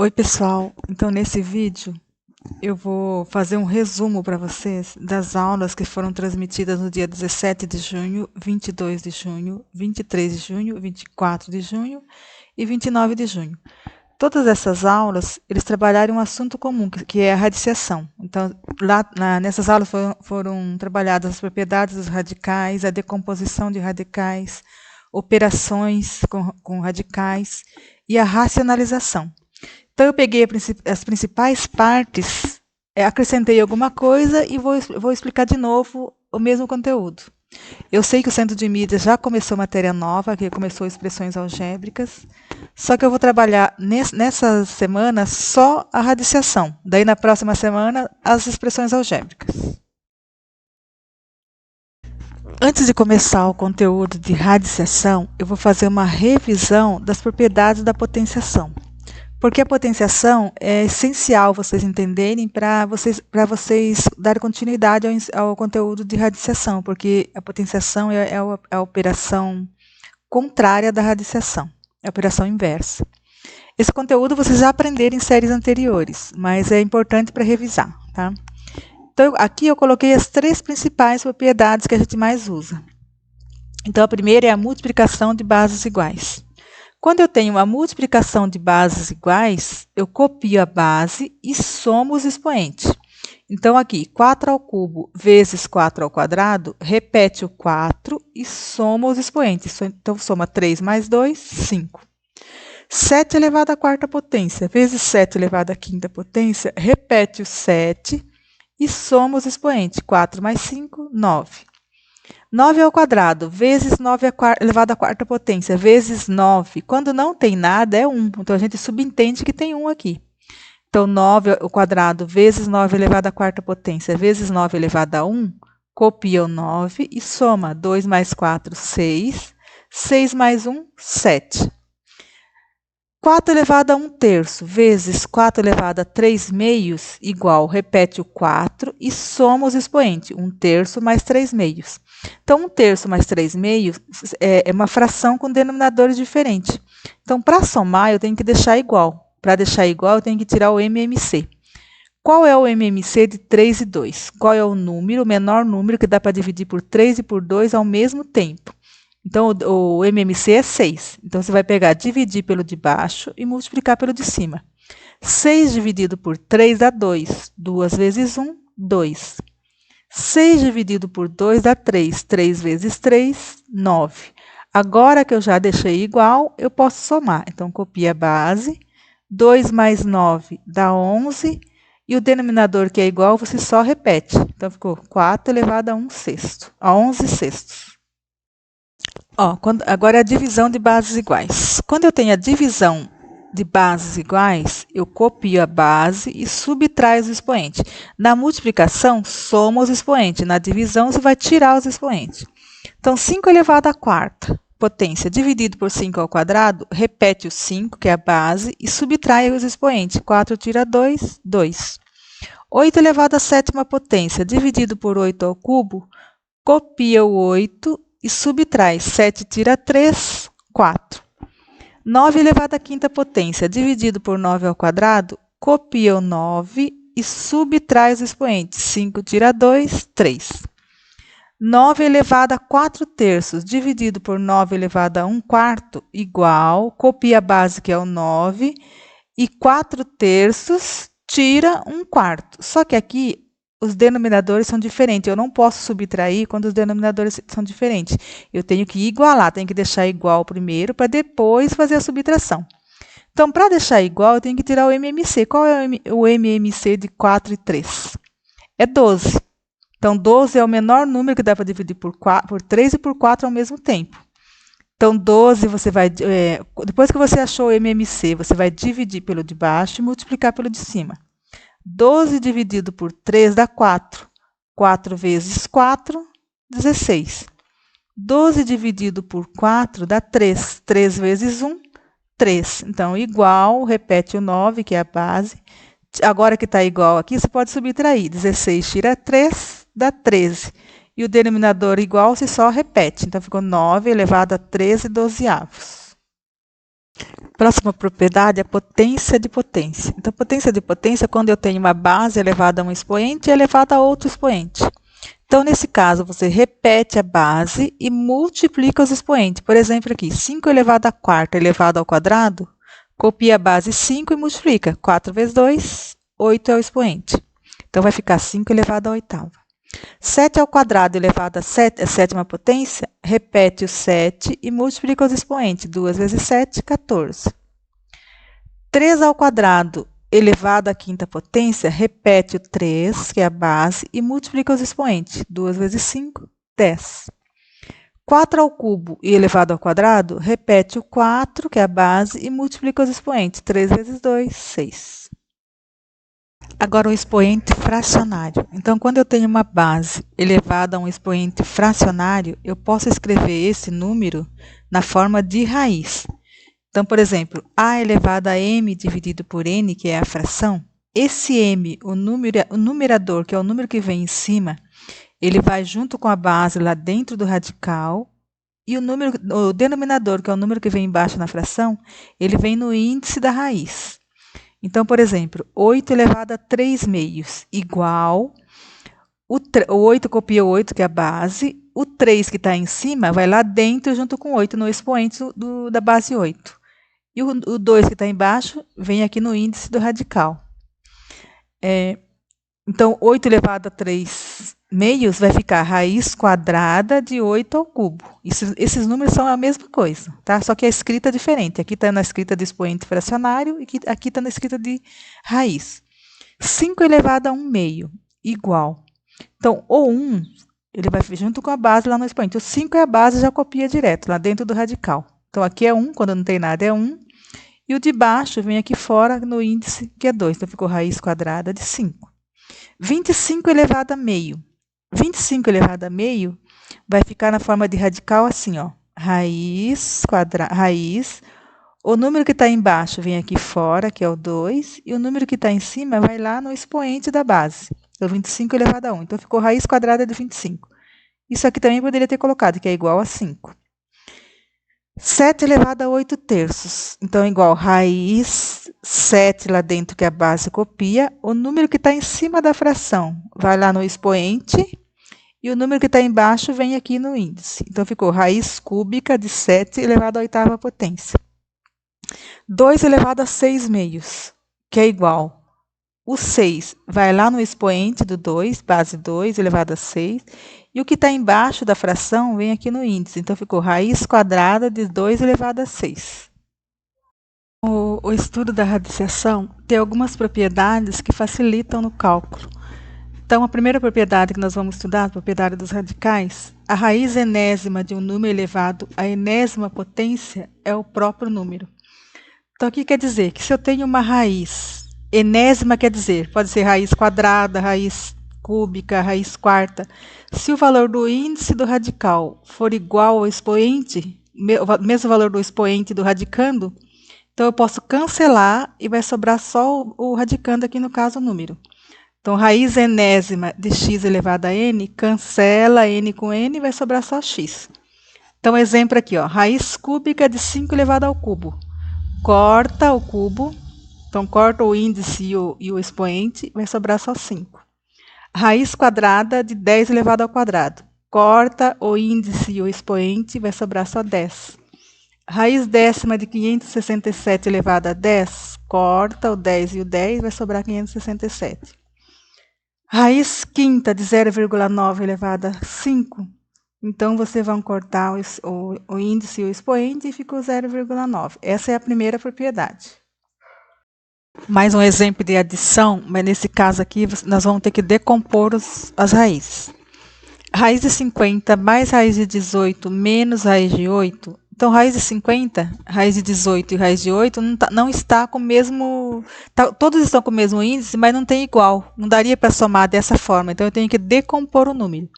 Oi, pessoal. Então, nesse vídeo, eu vou fazer um resumo para vocês das aulas que foram transmitidas no dia 17 de junho, 22 de junho, 23 de junho, 24 de junho e 29 de junho. Todas essas aulas, eles trabalharam um assunto comum, que é a radiciação. Então, nessas aulas foram trabalhadas as propriedades dos radicais, a decomposição de radicais, operações com radicais e a racionalização. Então, eu peguei as principais partes, acrescentei alguma coisa e vou explicar de novo o mesmo conteúdo. Eu sei que o Centro de Mídias já começou matéria nova, que começou expressões algébricas, só que eu vou trabalhar nessa semana só a radiciação. Daí, na próxima semana, as expressões algébricas. Antes de começar o conteúdo de radiciação, eu vou fazer uma revisão das propriedades da potenciação. Porque a potenciação é essencial vocês entenderem para vocês darem continuidade ao conteúdo de radiciação, porque a potenciação é a operação contrária da radiciação, é a operação inversa. Esse conteúdo vocês já aprenderam em séries anteriores, mas é importante para revisar, tá? Então, aqui eu coloquei as três principais propriedades que a gente mais usa. Então, a primeira é a multiplicação de bases iguais. Quando eu tenho uma multiplicação de bases iguais, eu copio a base e somo os expoentes. Então, aqui, 4 ao cubo vezes 4 ao quadrado, repete o 4 e soma os expoentes. Então, soma 3 mais 2, 5. 7 elevado à quarta potência vezes 7 elevado à quinta potência, repete o 7 e soma os expoentes. 4 mais 5, 9. 9 ao quadrado vezes 9 elevado à quarta potência vezes 9. Quando não tem nada, é 1. Então, a gente subentende que tem 1 aqui. Então, 9 ao quadrado vezes 9 elevado à quarta potência vezes 9 elevado a 1, copia o 9 e soma 2 mais 4, 6. 6 mais 1, 7. 4 elevado a 1 terço vezes 4 elevado a 3 meios igual, repete o 4 e soma os expoentes, 1 terço mais 3 meios. Então, 1 terço mais 3 meios é uma fração com denominadores diferentes. Então, para somar, eu tenho que deixar igual. Para deixar igual, eu tenho que tirar o MMC. Qual é o MMC de 3 e 2? Qual é o menor número que dá para dividir por 3 e por 2 ao mesmo tempo? Então, o MMC é 6. Então, você vai pegar, dividir pelo de baixo e multiplicar pelo de cima. 6 dividido por 3 dá 2. 2 vezes 1, 2. 6 dividido por 2 dá 3. 3 vezes 3, 9. Agora que eu já deixei igual, eu posso somar. Então, copia a base. 2 mais 9 dá 11. E o denominador que é igual, você só repete. Então, ficou 4 elevado a 1 sexto. A 11 sextos. Agora é a divisão de bases iguais. Quando eu tenho a divisão de bases iguais, eu copio a base e subtraio os expoentes. Na multiplicação, soma os expoentes. Na divisão, você vai tirar os expoentes. Então, 5 elevado à quarta potência dividido por 5 ao quadrado, repete o 5, que é a base, e subtrai os expoentes. 4 tira 2, 2. 8 elevado à sétima potência dividido por 8 ao cubo, copia o 8 e subtrai. 7 tira 3, 4. 9 elevado à quinta potência dividido por 9 ao quadrado, copia o 9 e subtrai os expoentes. 5 tira 2, 3. 9 elevado a 4 terços dividido por 9 elevado a 1 quarto, igual, copia a base que é o 9, e 4 terços tira 1 quarto. Só que aqui os denominadores são diferentes. Eu não posso subtrair quando os denominadores são diferentes. Eu tenho que igualar, tenho que deixar igual primeiro para depois fazer a subtração. Então, para deixar igual, eu tenho que tirar o MMC. Qual é o MMC de 4 e 3? É 12. Então, 12 é o menor número que dá para dividir por 3 e por 4 ao mesmo tempo. Então, 12, você vai, depois que você achou o MMC, você vai dividir pelo de baixo e multiplicar pelo de cima. 12 dividido por 3 dá 4. 4 vezes 4, 16. 12 dividido por 4 dá 3. 3 vezes 1, 3. Então, igual, repete o 9, que é a base. Agora que está igual aqui, você pode subtrair. 16 tira 3, dá 13. E o denominador igual, você só repete. Então, ficou 9 elevado a 13 dozeavos. Próxima propriedade é a potência de potência. Então, potência de potência é quando eu tenho uma base elevada a um expoente e elevada a outro expoente. Então, nesse caso, você repete a base e multiplica os expoentes. Por exemplo, aqui, 5 elevado à quarta elevado ao quadrado, copia a base 5 e multiplica. 4 vezes 2, 8 é o expoente. Então, vai ficar 5 elevado à oitava. 7 ao quadrado elevado à sétima potência, repete o 7 e multiplica os expoentes. 2 vezes 7, 14. 3 ao quadrado elevado à quinta potência, repete o 3, que é a base, e multiplica os expoentes. 2 vezes 5, 10. 4 ao cubo e elevado ao quadrado, repete o 4, que é a base, e multiplica os expoentes. 3 vezes 2, 6. Agora, o expoente fracionário. Então, quando eu tenho uma base elevada a um expoente fracionário, eu posso escrever esse número na forma de raiz. Então, por exemplo, a elevado a m dividido por n, que é a fração, esse m, o numerador, que é o número que vem em cima, ele vai junto com a base lá dentro do radical, e o denominador, que é o número que vem embaixo na fração, ele vem no índice da raiz. Então, por exemplo, 8 elevado a 3 meios, igual, o 8 copia o 8, que é a base, o 3 que está em cima vai lá dentro junto com o 8 no expoente da base 8. E o 2 que está embaixo vem aqui no índice do radical. Então, 8 elevado a 3 meios vai ficar raiz quadrada de 8 ao cubo. Esses números são a mesma coisa, tá? Só que a escrita é diferente. Aqui está na escrita de expoente fracionário e aqui está na escrita de raiz. 5 elevado a 1 meio, igual. Então, o 1, ele vai junto com a base lá no expoente. O 5 é a base, já copia direto, lá dentro do radical. Então, aqui é 1, quando não tem nada é 1. E o de baixo vem aqui fora no índice, que é 2. Então, ficou raiz quadrada de 5. 25 elevado a meio. 25 elevado a meio vai ficar na forma de radical assim, ó. Raiz, o número que está embaixo vem aqui fora, que é o 2, e o número que está em cima vai lá no expoente da base. Então, 25 elevado a 1. Então, ficou raiz quadrada de 25. Isso aqui também poderia ter colocado, que é igual a 5. 7 elevado a 8 terços. Então, igual raiz 7 lá dentro, que a base copia. O número que está em cima da fração vai lá no expoente. E o número que está embaixo vem aqui no índice. Então, ficou raiz cúbica de 7 elevado à oitava potência. 2 elevado a 6 meios, que é igual. O 6 vai lá no expoente do 2, base 2 elevado a 6. E o que está embaixo da fração vem aqui no índice. Então, ficou raiz quadrada de 2 elevado a 6. O estudo da radiciação tem algumas propriedades que facilitam no cálculo. Então, a primeira propriedade que nós vamos estudar, a propriedade dos radicais, a raiz enésima de um número elevado à enésima potência é o próprio número. Então, o que quer dizer? Que se eu tenho uma raiz, enésima quer dizer, pode ser raiz quadrada, raiz cúbica, raiz quarta. Se o valor do índice do radical for igual ao expoente, mesmo valor do expoente do radicando, então eu posso cancelar e vai sobrar só o radicando aqui, no caso, o número. Então, raiz enésima de x elevado a n, cancela n com n e vai sobrar só x. Então, exemplo aqui, ó, raiz cúbica de 5 elevado ao cubo. Corta o cubo, então corta o índice e o expoente, vai sobrar só 5. Raiz quadrada de 10 elevado ao quadrado. Corta o índice e o expoente, vai sobrar só 10. Raiz décima de 567 elevado a 10. Corta o 10 e o 10, vai sobrar 567. Raiz quinta de 0,9 elevado a 5. Então, vocês vão cortar o índice e o expoente e ficou 0,9. Essa é a primeira propriedade. Mais um exemplo de adição, mas nesse caso aqui nós vamos ter que decompor as raízes. Raiz de 50 mais raiz de 18 menos raiz de 8. Então, raiz de 50, raiz de 18 e raiz de 8 não está com o mesmo... todos estão com o mesmo índice, mas não tem igual. Não daria para somar dessa forma. Então, eu tenho que decompor o número.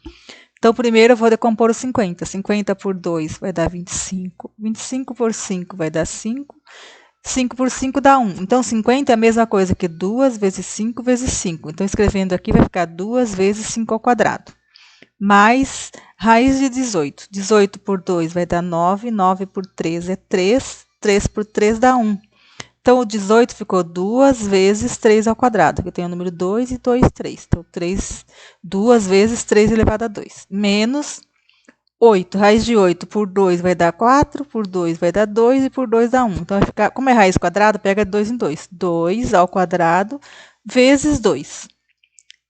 Então, primeiro eu vou decompor o 50. 50 por 2 vai dar 25. 25 por 5 vai dar 5. 5 por 5 dá 1. Então, 50 é a mesma coisa que 2 vezes 5 vezes 5. Então, escrevendo aqui, vai ficar 2 vezes 5 ao quadrado. Mais raiz de 18. 18 por 2 vai dar 9. 9 por 3 é 3. 3 por 3 dá 1. Então, o 18 ficou 2 vezes 3 ao quadrado, que eu tenho o número 2 e 2, 3. Então, 2 vezes 3 elevado a 2, menos 8. Raiz de 8 por 2 vai dar 4, por 2 vai dar 2 e por 2 dá 1. Então, vai ficar, como é raiz quadrada, pega de 2 em 2. 2 ao quadrado vezes 2.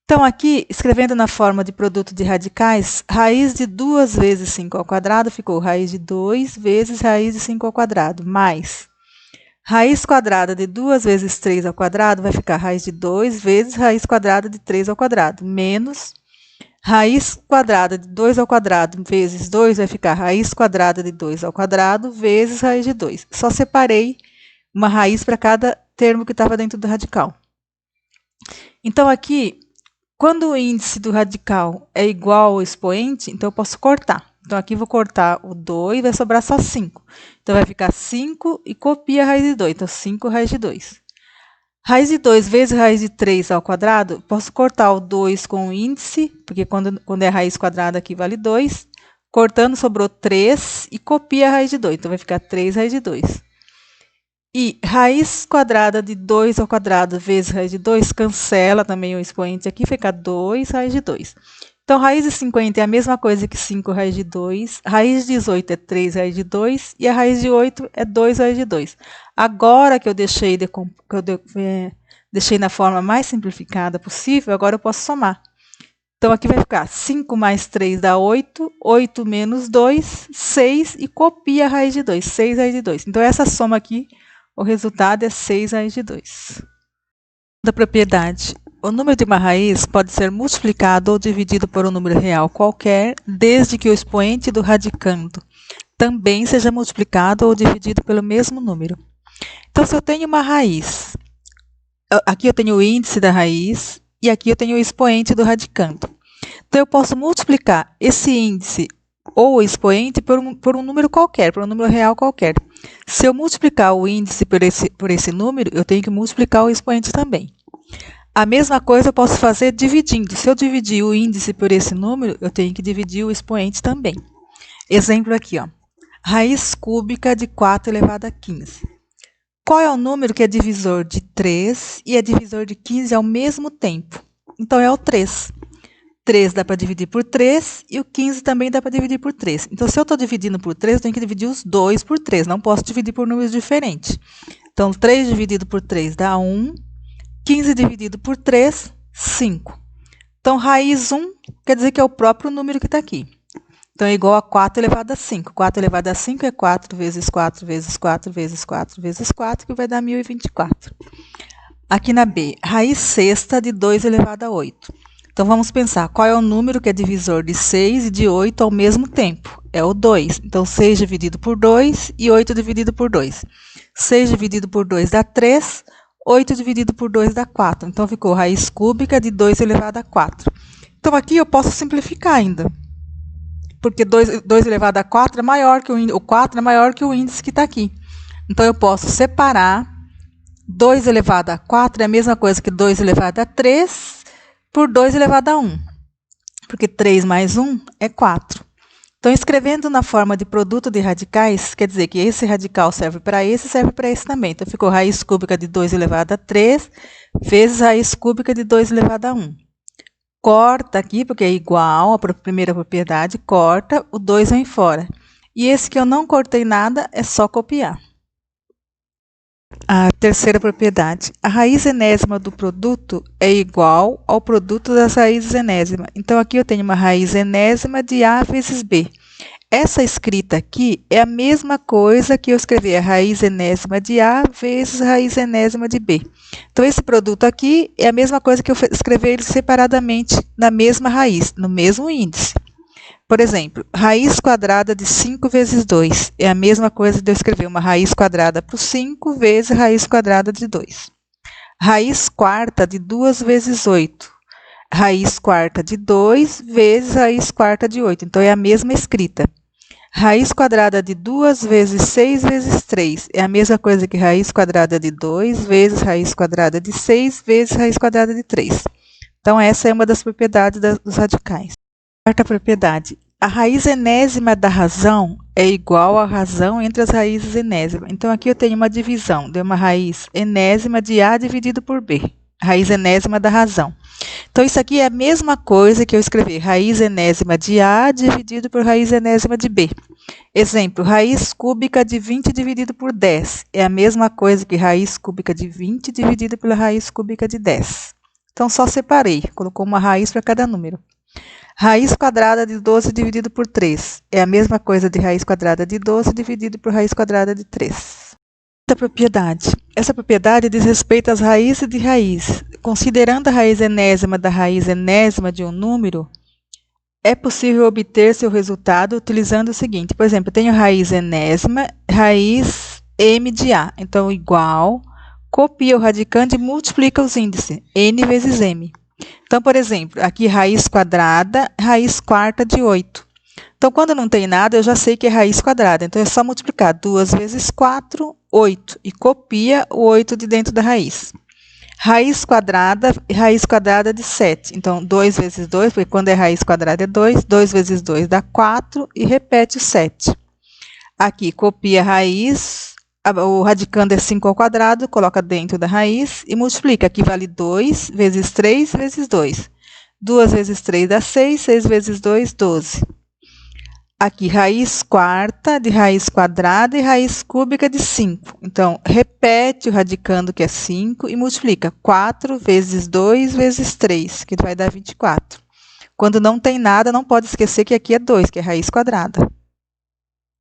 Então, aqui, escrevendo na forma de produto de radicais, raiz de 2 vezes 5 ao quadrado ficou raiz de 2 vezes raiz de 5 ao quadrado, mais raiz quadrada de 2 vezes 3 ao quadrado vai ficar raiz de 2 vezes raiz quadrada de 3 ao quadrado, menos raiz quadrada de 2 ao quadrado vezes 2 vai ficar raiz quadrada de 2 ao quadrado vezes raiz de 2. Só separei uma raiz para cada termo que estava dentro do radical. Então, aqui, quando o índice do radical é igual ao expoente, então eu posso cortar. Então, aqui vou cortar o 2 e vai sobrar só 5. Então, vai ficar 5 e copia a raiz de 2. Então, 5 raiz de 2. Raiz de 2 vezes raiz de 3 ao quadrado, posso cortar o 2 com o índice, porque quando é raiz quadrada aqui vale 2. Cortando, sobrou 3 e copia a raiz de 2. Então, vai ficar 3 raiz de 2. E raiz quadrada de 2 ao quadrado vezes raiz de 2, cancela também o expoente aqui, fica 2 raiz de 2. Então, raiz de 50 é a mesma coisa que 5 raiz de 2, raiz de 18 é 3 raiz de 2 e a raiz de 8 é 2 raiz de 2. Agora que eu deixei, deixei na forma mais simplificada possível, agora eu posso somar. Então, aqui vai ficar 5 mais 3 dá 8, 8 menos 2, 6 e copia a raiz de 2, 6 raiz de 2. Então, essa soma aqui, o resultado é 6 raiz de 2. Da propriedade. O número de uma raiz pode ser multiplicado ou dividido por um número real qualquer, desde que o expoente do radicando também seja multiplicado ou dividido pelo mesmo número. Então, se eu tenho uma raiz, aqui eu tenho o índice da raiz e aqui eu tenho o expoente do radicando. Então, eu posso multiplicar esse índice ou o expoente por um número qualquer, por um número real qualquer. Se eu multiplicar o índice por esse número, eu tenho que multiplicar o expoente também. A mesma coisa eu posso fazer dividindo. Se eu dividir o índice por esse número, eu tenho que dividir o expoente também. Exemplo aqui, ó. Raiz cúbica de 4 elevado a 15. Qual é o número que é divisor de 3 e é divisor de 15 ao mesmo tempo? Então, é o 3. 3 dá para dividir por 3 e o 15 também dá para dividir por 3. Então, se eu estou dividindo por 3, eu tenho que dividir os dois por 3. Não posso dividir por números diferentes. Então, 3 dividido por 3 dá 1. 15 dividido por 3, 5. Então, raiz 1 quer dizer que é o próprio número que está aqui. Então, é igual a 4 elevado a 5. 4 elevado a 5 é 4 vezes 4 vezes 4 vezes 4 vezes 4, que vai dar 1024. Aqui na B, raiz sexta de 2 elevado a 8. Então, vamos pensar, qual é o número que é divisor de 6 e de 8 ao mesmo tempo? É o 2. Então, 6 dividido por 2 e 8 dividido por 2. 6 dividido por 2 dá 3. 8 dividido por 2 dá 4. Então, ficou raiz cúbica de 2 elevado a 4. Então, aqui eu posso simplificar ainda. Porque 2 elevado a 4 é maior que o 4 é maior que o índice que está aqui. Então, eu posso separar 2 elevado a 4 é a mesma coisa que 2 elevado a 3 por 2 elevado a 1. Porque 3 mais 1 é 4. Então, escrevendo na forma de produto de radicais, quer dizer que esse radical serve para esse também. Então, ficou raiz cúbica de 2 elevado a 3 vezes raiz cúbica de 2 elevado a 1. Corta aqui, porque é igual à primeira propriedade, corta, o 2 vem fora. E esse que eu não cortei nada, é só copiar. A terceira propriedade. A raiz enésima do produto é igual ao produto das raízes enésimas. Então, aqui eu tenho uma raiz enésima de A vezes B. Essa escrita aqui é a mesma coisa que eu escrever a raiz enésima de A vezes a raiz enésima de B. Então, esse produto aqui é a mesma coisa que eu escrever ele separadamente na mesma raiz, no mesmo índice. Por exemplo, raiz quadrada de 5 vezes 2 é a mesma coisa de eu escrever uma raiz quadrada por 5 vezes raiz quadrada de 2. Raiz quarta de 2 vezes 8. Raiz quarta de 2 vezes raiz quarta de 8. Então, é a mesma escrita. Raiz quadrada de 2 vezes 6 vezes 3 é a mesma coisa que raiz quadrada de 2 vezes raiz quadrada de 6 vezes raiz quadrada de 3. Então, essa é uma das propriedades dos radicais. Quarta propriedade. A raiz enésima da razão é igual à razão entre as raízes enésimas. Então, aqui eu tenho uma divisão de uma raiz enésima de A dividido por B, raiz enésima da razão. Então, isso aqui é a mesma coisa que eu escrever raiz enésima de A dividido por raiz enésima de B. Exemplo, raiz cúbica de 20 dividido por 10. É a mesma coisa que raiz cúbica de 20 dividido pela raiz cúbica de 10. Então, só separei, colocou uma raiz para cada número. Raiz quadrada de 12 dividido por 3. É a mesma coisa de raiz quadrada de 12 dividido por raiz quadrada de 3. Essa propriedade diz respeito às raízes de raiz. Considerando a raiz enésima da raiz enésima de um número, é possível obter seu resultado utilizando o seguinte. Por exemplo, eu tenho raiz enésima, raiz m de A. Então, igual, copia o radicando e multiplica os índices, n vezes m. Então, por exemplo, aqui raiz quadrada, raiz quarta de 8. Então, quando não tem nada, eu já sei que é raiz quadrada. Então, é só multiplicar 2 vezes 4, 8. E copia o 8 de dentro da raiz. Raiz quadrada de 7. Então, 2 vezes 2, porque quando é raiz quadrada é 2. 2 vezes 2 dá 4 e repete o 7. Aqui, copia a raiz, o radicando é 5 ao quadrado, coloca dentro da raiz e multiplica. Aqui vale 2 vezes 3 vezes 2. 2 vezes 3 dá 6, 6 vezes 2, 12. Aqui, raiz quarta de raiz quadrada e raiz cúbica de 5. Então, repete o radicando, que é 5, e multiplica 4 vezes 2 vezes 3, que vai dar 24. Quando não tem nada, não pode esquecer que aqui é 2, que é raiz quadrada.